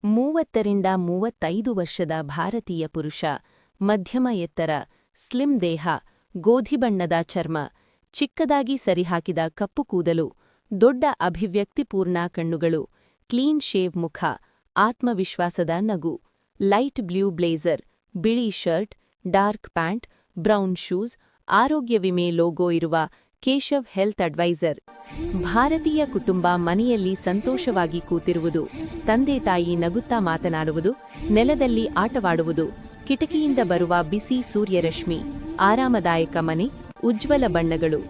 30 ರಿಂದ 35 ವರ್ಷದ ಭಾರತೀಯ ಪುರುಷ, ಮಧ್ಯಮ ಎತ್ತರ, ಸ್ಲಿಮ್ ದೇಹ, ಗೋಧಿ ಬಣ್ಣದ ಚರ್ಮ, ಚಿಕ್ಕದಾಗಿ ಸರಿಹಾಕಿದ ಕಪ್ಪು ಕೂದಲು, ದೊಡ್ಡ ಅಭಿವ್ಯಕ್ತಿಪೂರ್ಣ ಕಣ್ಣುಗಳು, ಕ್ಲೀನ್ ಶೇವ್ ಮುಖ, ಆತ್ಮವಿಶ್ವಾಸದ ನಗು, ಲೈಟ್ ಬ್ಲೂ ಬ್ಲೇಸರ್, ಬಿಳಿ shirt, dark pant, brown shoes, ಆರೋಗ್ಯ ವಿಮೆ ಲೋಗೋ ಇರುವ ಕೇಶವ್ ಹೆಲ್ತ್ ಅಡ್ವೈಸರ್. ಭಾರತೀಯ ಕುಟುಂಬ ಮನೆಯಲ್ಲಿ ಸಂತೋಷವಾಗಿ ಕೂತಿರುವುದು, ತಂದೆ ತಾಯಿ ನಗುತ್ತಾ ಮಾತನಾಡುವುದು, ನೆಲದಲ್ಲಿ ಆಟವಾಡುವುದು, ಕಿಟಕಿಯಿಂದ ಬರುವ ಬಿಸಿ ಸೂರ್ಯರಶ್ಮಿ, ಆರಾಮದಾಯಕ ಮನೆ, ಉಜ್ವಲ ಬಣ್ಣಗಳು.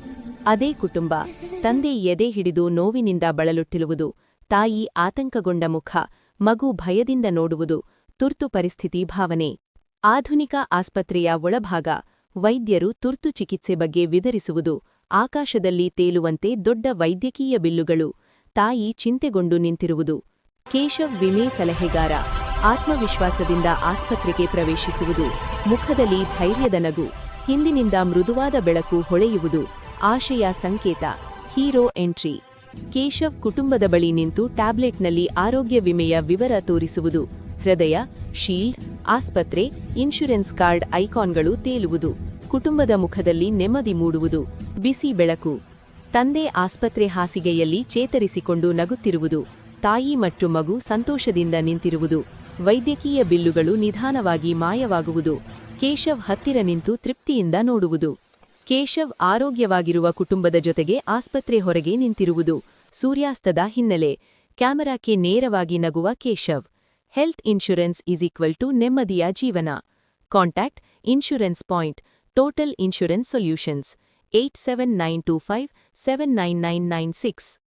ಅದೇ ಕುಟುಂಬ, ತಂದೆ ಎದೆ ಹಿಡಿದು ನೋವಿನಿಂದ ಬಳಲುತ್ತಿರುವುದು, ತಾಯಿ ಆತಂಕಗೊಂಡ ಮುಖ, ಮಗು ಭಯದಿಂದ ನೋಡುವುದು, ತುರ್ತು ಪರಿಸ್ಥಿತಿ ಭಾವನೆ. ಆಧುನಿಕ ಆಸ್ಪತ್ರೆಯ ಒಳಭಾಗ, ವೈದ್ಯರು ತುರ್ತು ಚಿಕಿತ್ಸೆ ಬಗ್ಗೆ ವಿವರಿಸುವುದು, ಆಕಾಶದಲ್ಲಿ ತೇಲುವಂತೆ ದೊಡ್ಡ ವೈದ್ಯಕೀಯ ಬಿಲ್ಲುಗಳು, ತಾಯಿ ಚಿಂತೆಗೊಂಡು ನಿಂತಿರುವುದು. ಕೇಶವ್ ವಿಮೆ ಸಲಹೆಗಾರ, ಆತ್ಮವಿಶ್ವಾಸದಿಂದ ಆಸ್ಪತ್ರೆಗೆ ಪ್ರವೇಶಿಸುವುದು, ಮುಖದಲ್ಲಿ ಧೈರ್ಯದ ನಗು, ಹಿಂದಿನಿಂದ ಮೃದುವಾದ ಬೆಳಕು ಹೊಳೆಯುವುದು, ಆಶಯ ಸಂಕೇತ, ಹೀರೋ ಎಂಟ್ರಿ. ಕೇಶವ್ ಕುಟುಂಬದ ಬಳಿ ನಿಂತು ಟ್ಯಾಬ್ಲೆಟ್ನಲ್ಲಿ ಆರೋಗ್ಯ ವಿಮೆಯ ವಿವರ ತೋರಿಸುವುದು, ಹೃದಯ, ಶೀಲ್ಡ್, ಆಸ್ಪತ್ರೆ, ಇನ್ಶೂರೆನ್ಸ್ ಕಾರ್ಡ್ ಐಕಾನ್ಗಳು ತೇಲುವುದು, ಕುಟುಂಬದ ಮುಖದಲ್ಲಿ ನೆಮ್ಮದಿ ಮೂಡುವುದು, ಬಿಸಿ ಬೆಳಕು. ತಂದೆ ಆಸ್ಪತ್ರೆ ಹಾಸಿಗೆಯಲ್ಲಿ ಚೇತರಿಸಿಕೊಂಡು ನಗುತ್ತಿರುವುದು, ತಾಯಿ ಮತ್ತು ಮಗು ಸಂತೋಷದಿಂದ ನಿಂತಿರುವುದು, ವೈದ್ಯಕೀಯ ಬಿಲ್ಲುಗಳು ನಿಧಾನವಾಗಿ ಮಾಯವಾಗುವುದು, ಕೇಶವ್ ಹತ್ತಿರ ನಿಂತು ತೃಪ್ತಿಯಿಂದ ನೋಡುವುದು. ಕೇಶವ್ ಆರೋಗ್ಯವಾಗಿರುವ ಕುಟುಂಬದ ಜೊತೆಗೆ ಆಸ್ಪತ್ರೆ ಹೊರಗೆ ನಿಂತಿರುವುದು, ಸೂರ್ಯಾಸ್ತದ ಹಿನ್ನೆಲೆ, ಕ್ಯಾಮೆರಾಕ್ಕೆ ನೇರವಾಗಿ ನಗುವ ಕೇಶವ್. ಹೆಲ್ತ್ ಇನ್ಶೂರೆನ್ಸ್ ನೆಮ್ಮದಿಯ ಜೀವನ. Contact insurance point, total insurance solutions, 87925 79996.